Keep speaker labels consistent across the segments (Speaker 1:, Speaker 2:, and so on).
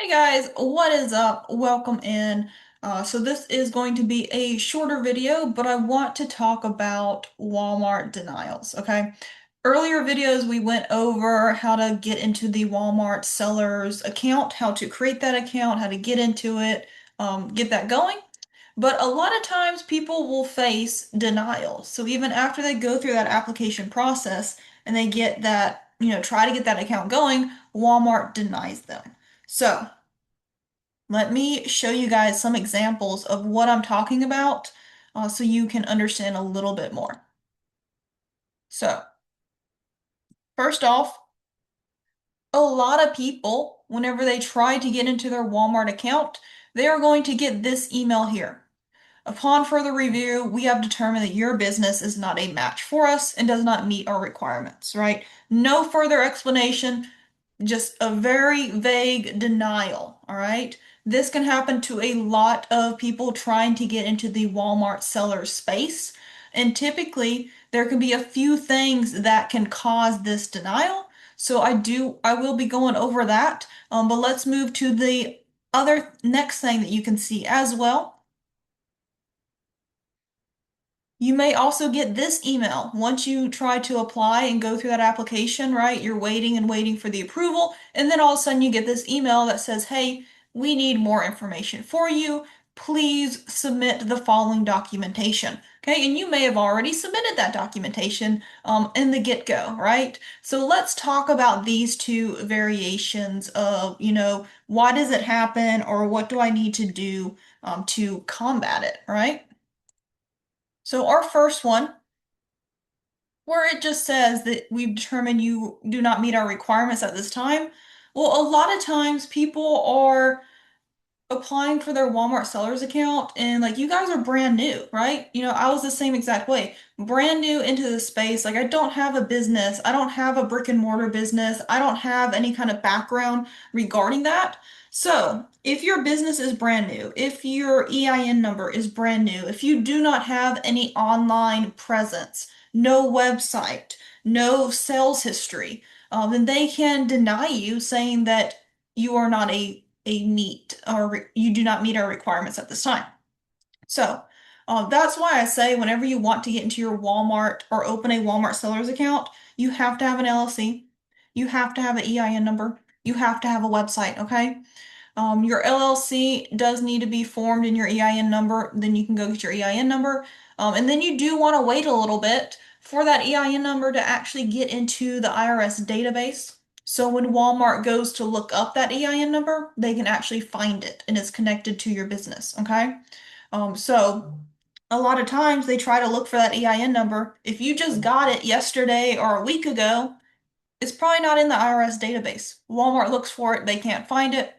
Speaker 1: Hey guys, what is up? Welcome in. So this is going to be a shorter video, but I want to talk about Walmart denials, okay? Earlier videos we went over how to get into the Walmart seller's account, how to create that account, how to get into it, get that going. But a lot of times people will face denials. So even after they go through that application process and they get that, try to get that account going, Walmart denies them. So let me show you guys some examples of what I'm talking about so you can understand a little bit more. So, first off, a lot of people, whenever they try to get into their Walmart account, they are going to get this email here. Upon further review, we have determined that your business is not a match for us and does not meet our requirements, right? No further explanation, just a very vague denial, all right? This can happen to a lot of people trying to get into the Walmart seller space. And typically, there can be a few things that can cause this denial. So I will be going over that. But let's move to the other next thing that you can see as well. You may also get this email once you try to apply and go through that application, right? You're waiting and waiting for the approval, and then all of a sudden you get this email that says, hey, we need more information for you. Please submit the following documentation. Okay, and you may have already submitted that documentation in the get-go, right? So let's talk about these two variations of, why does it happen or what do I need to do to combat it, right? So our first one, where it just says that we've determined you do not meet our requirements at this time. Well, a lot of times people are applying for their Walmart sellers account and like you guys are brand new, right? I was the same exact way. Brand new into the space. Like I don't have a business. I don't have a brick and mortar business. I don't have any kind of background regarding that. So, if your business is brand new, if your EIN number is brand new, if you do not have any online presence, no website, no sales history, then they can deny you saying that you are not a meet or you do not meet our requirements at this time. So that's why I say whenever you want to get into your Walmart or open a Walmart seller's account, you have to have an LLC, you have to have an EIN number, you have to have a website, okay? Your LLC does need to be formed in your EIN number, then you can go get your EIN number. And then you do want to wait a little bit for that EIN number to actually get into the IRS database. So when Walmart goes to look up that EIN number, they can actually find it and it's connected to your business, okay? So a lot of times they try to look for that EIN number. If you just got it yesterday or a week ago, it's probably not in the IRS database. Walmart looks for it, they can't find it.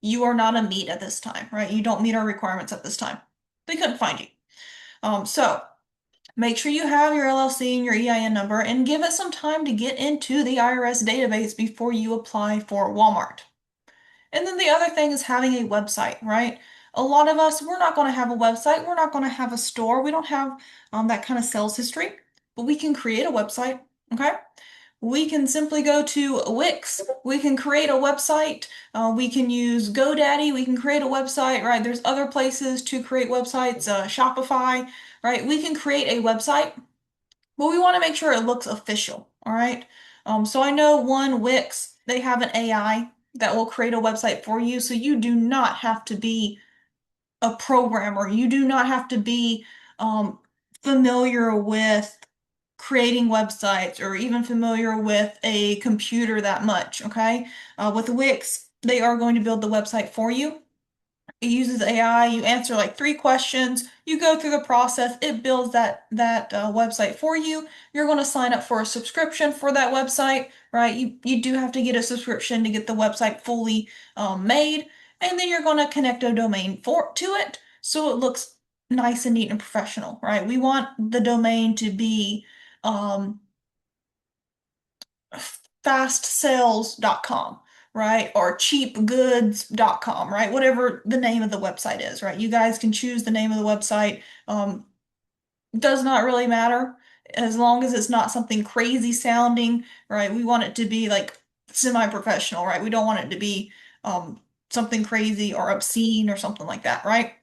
Speaker 1: You are not a meet at this time, right? You don't meet our requirements at this time. They couldn't find you. So make sure you have your LLC and your EIN number and give it some time to get into the IRS database before you apply for Walmart. And then the other thing is having a website, right? A lot of us, we're not going to have a website. We're not going to have a store. We don't have that kind of sales history, but we can create a website, okay? We can simply go to Wix. We can create a website. We can use GoDaddy. We can create a website, right? There's other places to create websites, Shopify, right? We can create a website, but we want to make sure it looks official, all right? So I know one Wix, they have an AI that will create a website for you, so you do not have to be a programmer. You do not have to be familiar with creating websites or even familiar with a computer that much, okay? With Wix, they are going to build the website for you. It uses AI. You answer like 3 questions. You go through the process. It builds that website for you. You're going to sign up for a subscription for that website, right? You do have to get a subscription to get the website fully made, and then you're going to connect a domain to it so it looks nice and neat and professional, right? We want the domain to be um, fastsales.com, right? Or cheapgoods.com, right? Whatever the name of the website is, right? You guys can choose the name of the website. Does not really matter as long as it's not something crazy sounding, right? We want it to be like semi-professional, right? We don't want it to be something crazy or obscene or something like that, right?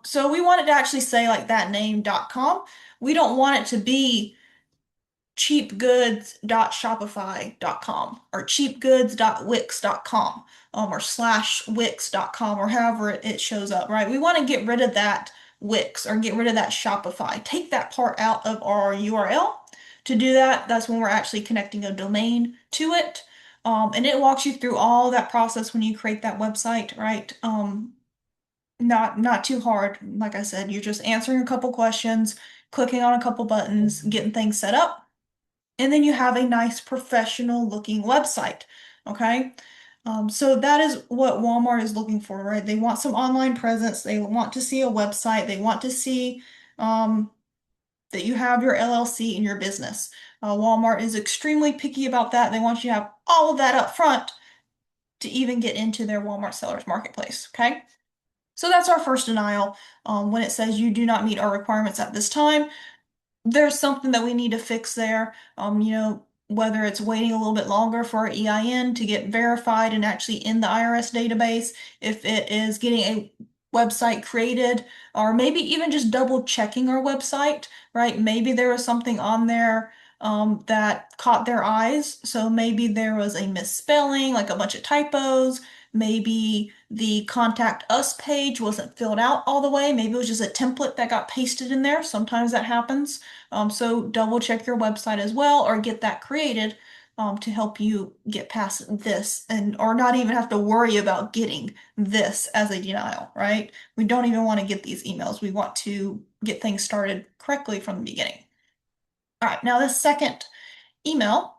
Speaker 1: So we want it to actually say like that name.com. We don't want it to be cheapgoods.shopify.com or cheapgoods.wix.com or /wix.com or however it shows up, right? We want to get rid of that Wix or get rid of that Shopify. Take that part out of our URL. To do that, that's when we're actually connecting a domain to it. And it walks you through all that process when you create that website, right? Not too hard. Like I said, you're just answering a couple questions, clicking on a couple buttons, getting things set up, and then you have a nice professional looking website. Okay. So that is what Walmart is looking for, right? They want some online presence. They want to see a website. They want to see that you have your LLC in your business. Walmart is extremely picky about that. They want you to have all of that up front to even get into their Walmart Sellers Marketplace. Okay. So that's our first denial. When it says you do not meet our requirements at this time, there's something that we need to fix there. Whether it's waiting a little bit longer for our EIN to get verified and actually in the IRS database, if it is getting a website created, or maybe even just double checking our website, right? Maybe there was something on there that caught their eyes. So maybe there was a misspelling, like a bunch of typos. Maybe the contact us page wasn't filled out all the way. Maybe it was just a template that got pasted in there. Sometimes that happens. So double check your website as well or get that created to help you get past this and or not even have to worry about getting this as a denial, right? We don't even want to get these emails. We want to get things started correctly from the beginning. All right, now the second email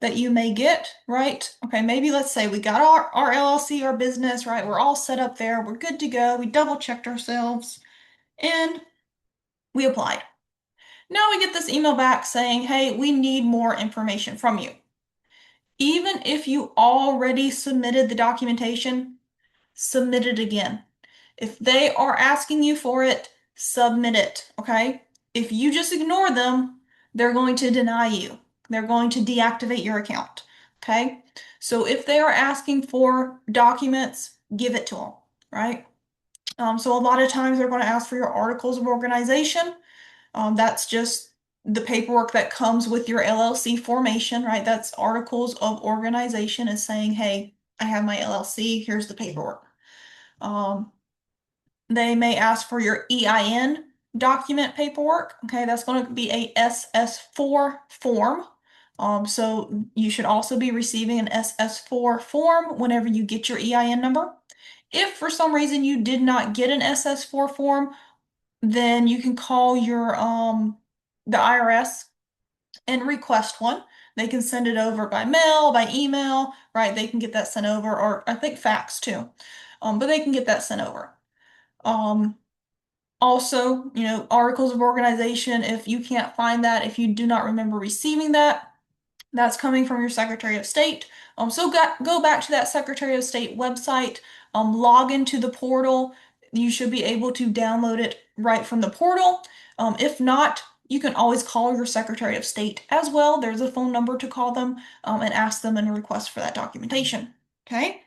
Speaker 1: that you may get, right? Okay, maybe let's say we got our LLC, our business, right? We're all set up there. We're good to go. We double checked ourselves and we applied. Now we get this email back saying, hey, we need more information from you. Even if you already submitted the documentation, submit it again. If they are asking you for it, submit it, okay? If you just ignore them, they're going to deny you. They're going to deactivate your account, okay? So if they are asking for documents, give it to them, right? So a lot of times they're going to ask for your articles of organization. That's just the paperwork that comes with your LLC formation, right? That's articles of organization is saying, hey, I have my LLC, here's the paperwork. They may ask for your EIN document paperwork. Okay, that's going to be a SS4 form. So you should also be receiving an SS4 form whenever you get your EIN number. If for some reason you did not get an SS4 form, then you can call your the IRS and request one. They can send it over by mail, by email, right? They can get that sent over, or I think fax too. But they can get that sent over. Um, Also, articles of organization, if you can't find that, if you do not remember receiving that, that's coming from your Secretary of State. So go back to that Secretary of State website, log into the portal. You should be able to download it right from the portal. If not, you can always call your Secretary of State as well. There's a phone number to call them and ask them and request for that documentation. Okay?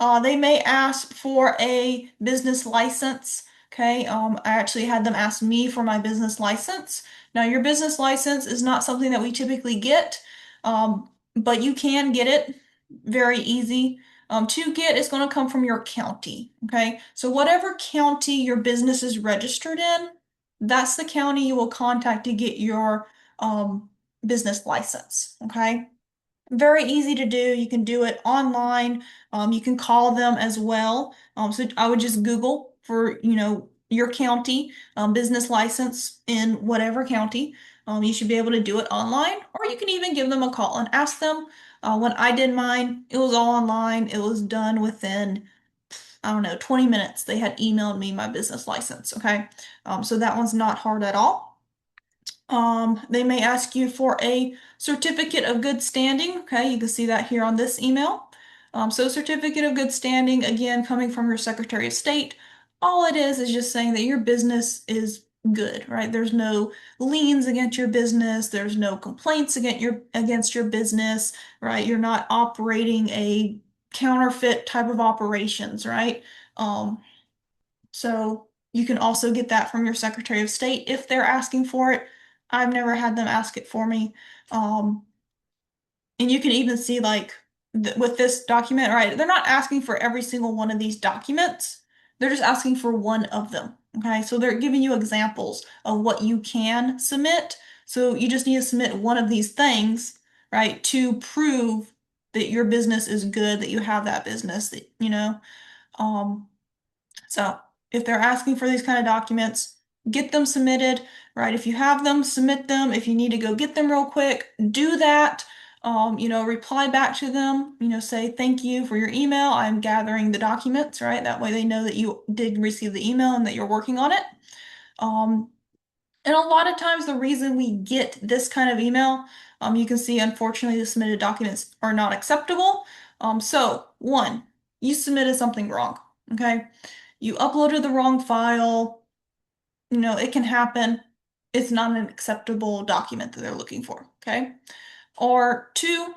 Speaker 1: They may ask for a business license. Okay, I actually had them ask me for my business license. Now, your business license is not something that we typically get, but you can get it very easy. To get, it's going to come from your county. Okay, so whatever county your business is registered in, that's the county you will contact to get your business license. Okay. Very easy to do. You can do it online. You can call them as well. So I would just Google for, your county business license in whatever county. You should be able to do it online, or you can even give them a call and ask them. When I did mine, it was all online. It was done within, I don't know, 20 minutes. They had emailed me my business license. Okay. So that one's not hard at all. They may ask you for a certificate of good standing. Okay, you can see that here on this email. So certificate of good standing, again, coming from your Secretary of State. All it is just saying that your business is good, right? There's no liens against your business. There's no complaints against your business, right? You're not operating a counterfeit type of operations, right? Um, so you can also get that from your Secretary of State if they're asking for it. I've never had them ask it for me. Um, and you can even see like with this document, right? They're not asking for every single one of these documents. They're just asking for one of them. Okay, so they're giving you examples of what you can submit. So you just need to submit one of these things, right, to prove that your business is good, that you have that business, that. Um, so if they're asking for these kind of documents, get them submitted, right? If you have them, submit them. If you need to go get them real quick, do that. Reply back to them, say thank you for your email. I'm gathering the documents, right? That way they know that you did receive the email and that you're working on it. Um, and a lot of times the reason we get this kind of email, you can see unfortunately the submitted documents are not acceptable. So one, you submitted something wrong, okay? You uploaded the wrong file, it can happen. It's not an acceptable document that they're looking for, okay? Or two,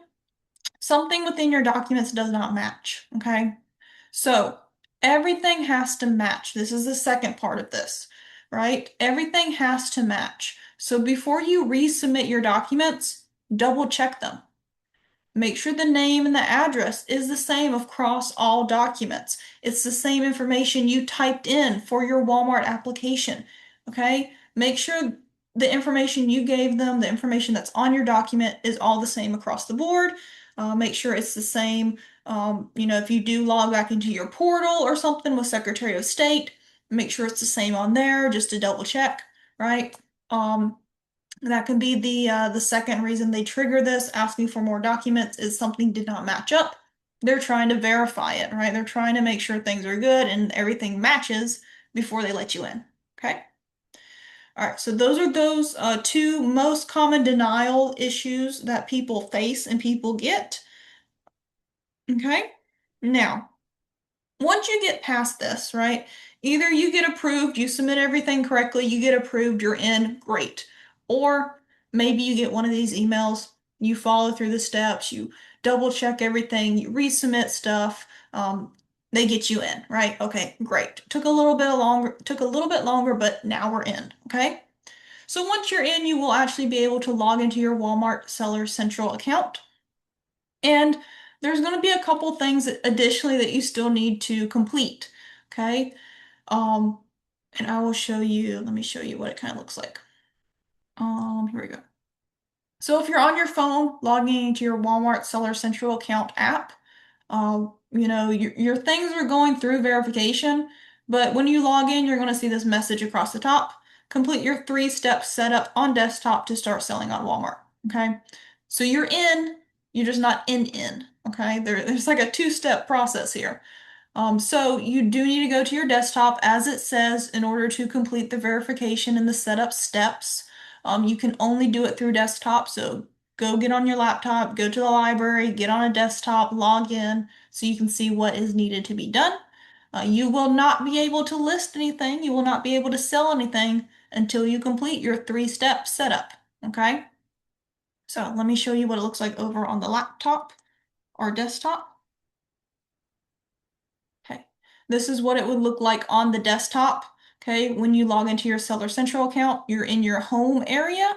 Speaker 1: something within your documents does not match, okay? So everything has to match. This is the second part of this, right? Everything has to match. So before you resubmit your documents, double check them. Make sure the name and the address is the same across all documents. It's the same information you typed in for your Walmart application. Okay? Make sure the information you gave them, the information that's on your document, is all the same across the board. Make sure it's the same. If you do log back into your portal or something with Secretary of State, make sure it's the same on there just to double check, right? That can be the second reason they trigger this, asking for more documents, is something did not match up. They're trying to verify it, right? They're trying to make sure things are good and everything matches before they let you in. Okay. All right. So those two most common denial issues that people face and people get. Okay. Now, once you get past this, right? Either you get approved, you submit everything correctly, you get approved, you're in, great. Or maybe you get one of these emails, you follow through the steps, you double check everything, you resubmit stuff, they get you in, right? Okay, great. Took a little bit longer, but now we're in, okay? So once you're in, you will actually be able to log into your Walmart Seller Central account. And there's going to be a couple things additionally that you still need to complete. Okay. Um, and I will show you, let me show you what it kind of looks like. Here we go. So if you're on your phone, logging into your Walmart Seller Central account app, your things are going through verification, but when you log in, you're going to see this message across the top. Complete your 3-step setup on desktop to start selling on Walmart. Okay. So you're just not in. Okay. There's like a 2-step process here. So you do need to go to your desktop as it says in order to complete the verification and the setup steps. You can only do it through desktop, so go get on your laptop, go to the library, get on a desktop, log in so you can see what is needed to be done. You will not be able to list anything, you will not be able to sell anything until you complete your 3-step setup, okay? So let me show you what it looks like over on the laptop or desktop. Okay, this is what it would look like on the desktop. Okay, when you log into your Seller Central account, you're in your home area,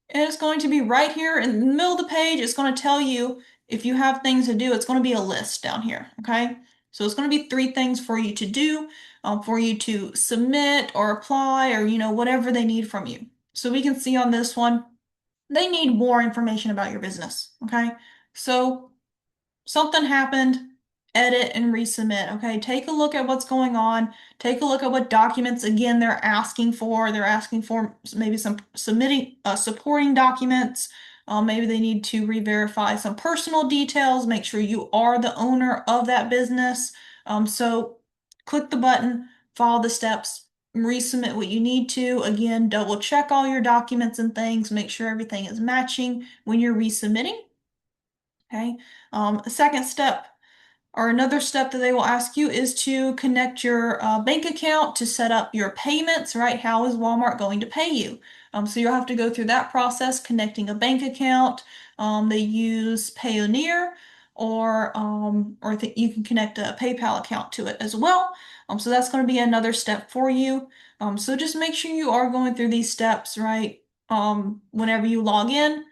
Speaker 1: and it's going to be right here in the middle of the page. It's going to tell you if you have things to do. It's going to be a list down here. Okay, so it's going to be 3 things for you to do, for you to submit or apply or whatever they need from you. So we can see on this one, they need more information about your business. Okay, so something happened, edit and resubmit. Okay, take a look at what's going on. Take a look at what documents again they're asking for. They're asking for maybe some submitting supporting documents. Maybe they need to re-verify some personal details. Make sure you are the owner of that business. So click the button, follow the steps, resubmit what you need to. Again, double check all your documents and things. Make sure everything is matching when you're resubmitting. Okay. Second step, Or another step that they will ask you is to connect your bank account to set up your payments, right? How is Walmart going to pay you? So you'll have to go through that process, connecting a bank account. They use Payoneer, or you can connect a PayPal account to it as well. So that's going to be another step for you. So just make sure you are going through these steps, right? Whenever you log in,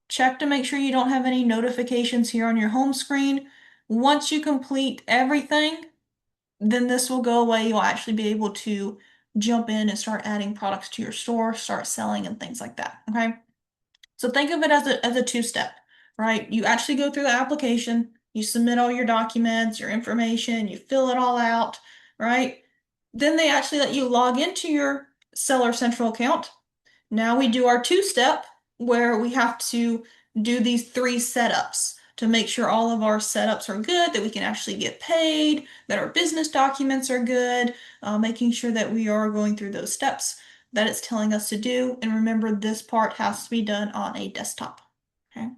Speaker 1: check to make sure you don't have any notifications here on your home screen. Once you complete everything, then this will go away. You'll actually be able to jump in and start adding products to your store, start selling and things like that. Okay. So think of it as a two-step, right? You actually go through the application, you submit all your documents, your information, you fill it all out, right? Then they actually let you log into your Seller Central account. Now we do our two-step where we have to do these three setups to make sure all of our setups are good, that we can actually get paid, that our business documents are good, making sure that we are going through those steps that it's telling us to do. And remember, this part has to be done on a desktop. Okay.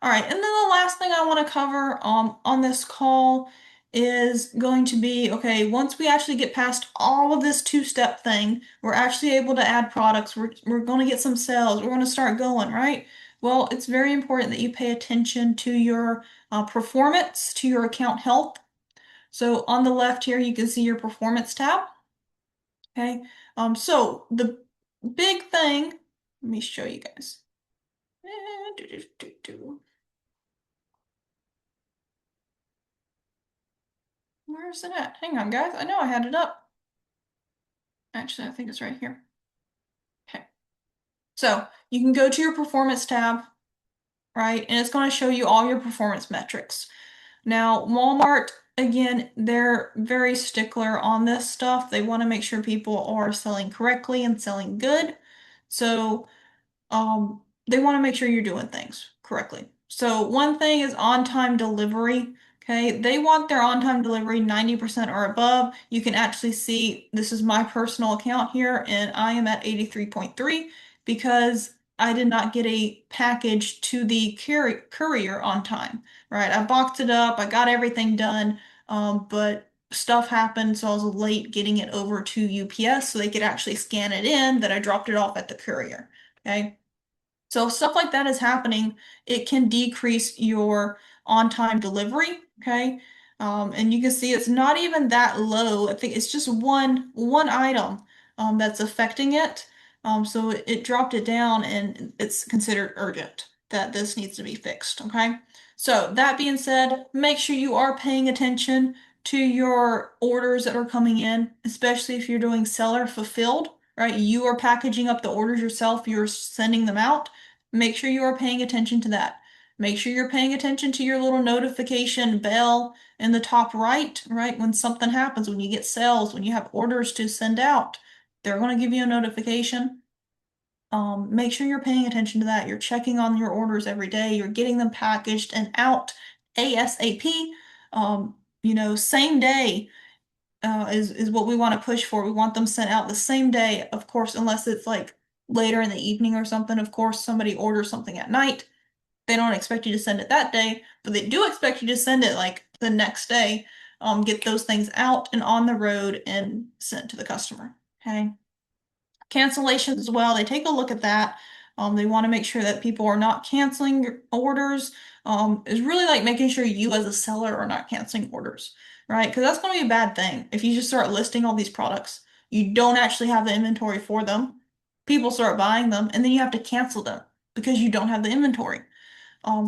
Speaker 1: All right, and then the last thing I want to cover on this call is going to be, okay, once we actually get past all of this two-step thing, we're actually able to add products, we're going to get some sales, we're going to start going, right? Well, it's very important that you pay attention to your performance, to your account health. So on the left here, you can see your performance tab. Okay, so the big thing, let me show you guys. Where's it at? Hang on, guys. I know I had it up. Actually, I think it's right here. Okay. So you can go to your performance tab, right? And it's going to show you all your performance metrics. Now, Walmart, again, they're very stickler on this stuff. They want to make sure people are selling correctly and selling good. So they want to make sure you're doing things correctly. So one thing is on-time delivery. Okay, they want their on-time delivery 90% or above. You can actually see this is my personal account here, and I am at 83.3 because I did not get a package to the courier on time. Right, I boxed it up, I got everything done, but stuff happened, so I was late getting it over to UPS so they could actually scan it in that I dropped it off at the courier. Okay. So if stuff like that is happening, it can decrease your on-time delivery, okay? And you can see it's not even that low. I think it's just one item that's affecting it. So it dropped it down and it's considered urgent that this needs to be fixed, okay? So that being said, make sure you are paying attention to your orders that are coming in, especially if you're doing seller fulfilled, right? You are packaging up the orders yourself, you're sending them out. Make sure you are paying attention to that. Make sure you're paying attention to your little notification bell in the top right, right? When something happens, when you get sales, when you have orders to send out, they're going to give you a notification. Make sure you're paying attention to that. You're checking on your orders every day. You're getting them packaged and out ASAP. Same day is what we want to push for. We want them sent out the same day, of course, unless it's like later in the evening or something. Of course, somebody orders something at night. They don't expect you to send it that day, but they do expect you to send it like the next day. Get those things out and on the road and sent to the customer. Okay. Cancellations as well, they take a look at that. They want to make sure that people are not canceling your orders. It's really like making sure you as a seller are not canceling orders, right? Because that's going to be a bad thing. If you just start listing all these products, you don't actually have the inventory for them. People start buying them, and then you have to cancel them because you don't have the inventory.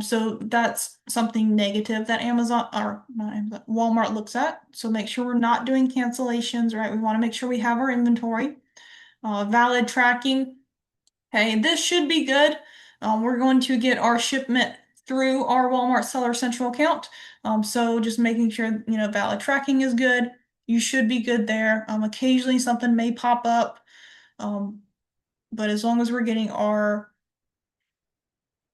Speaker 1: So that's something negative that Amazon or not Amazon, Walmart looks at. So make sure we're not doing cancellations, right? We want to make sure we have our inventory. Valid tracking. Okay, this should be good. We're going to get our shipment through our Walmart Seller Central account. So just making sure, valid tracking is good. You should be good there. Occasionally something may pop up. But as long as we're getting our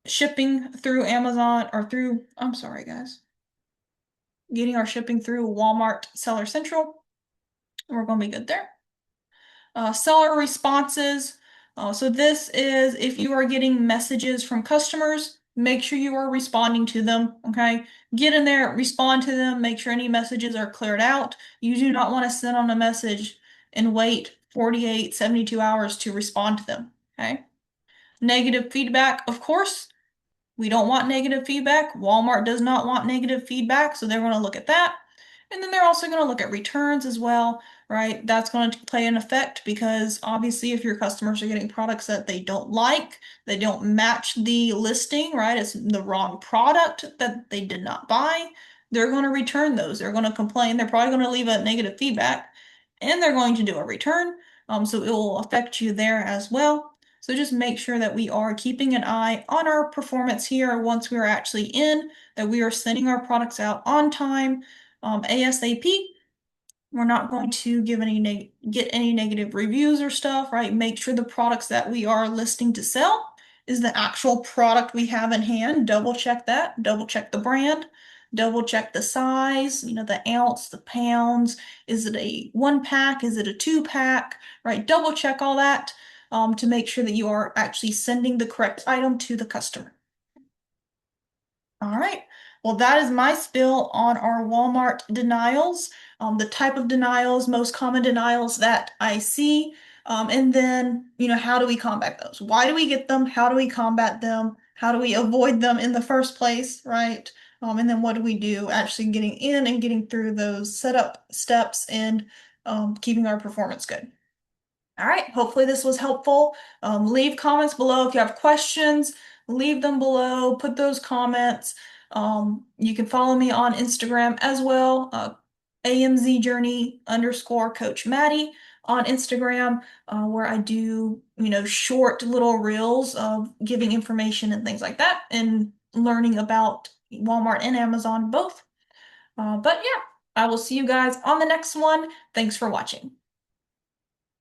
Speaker 1: shipping through Amazon or through, I'm sorry, guys, getting our shipping through Walmart Seller Central, we're going to be good there. Seller responses. So this is if you are getting messages from customers make sure you are responding to them, okay? Get in there, respond to them, make sure any messages are cleared out. You do not want to send on a message and wait 48, 72 hours to respond to them, okay? Negative feedback, of course, we don't want negative feedback. Walmart does not want negative feedback, so they're going to look at that. And then they're also going to look at returns as well, right? That's going to play an effect because obviously if your customers are getting products that they don't like, they don't match the listing, right? It's the wrong product that they did not buy, they're going to return those. They're going to complain. They're probably going to leave a negative feedback and they're going to do a return. So it will affect you there as well. So just make sure that we are keeping an eye on our performance here once we're actually in, that we are sending our products out on time, ASAP. We're not going to get any negative reviews or stuff, right? Make sure the products that we are listing to sell is the actual product we have in hand. Double check that, double check the brand, double check the size, the ounce, the pounds. Is it a 1 pack? Is it a 2 pack? Right? Double check all that to make sure that you are actually sending the correct item to the customer. All right. Well, that is my spill on our Walmart denials, the type of denials, most common denials that I see, and then, how do we combat those? Why do we get them? How do we combat them? How do we avoid them in the first place, right? And then what do we do actually getting in and getting through those setup steps and keeping our performance good? All right, hopefully this was helpful. Leave comments below if you have questions. Leave them below. Put those comments. You can follow me on Instagram as well, AMZjourney_Coach Maddie on Instagram, where I do, short little reels of giving information and things like that, and learning about Walmart and Amazon both. But yeah, I will see you guys on the next one. Thanks for watching.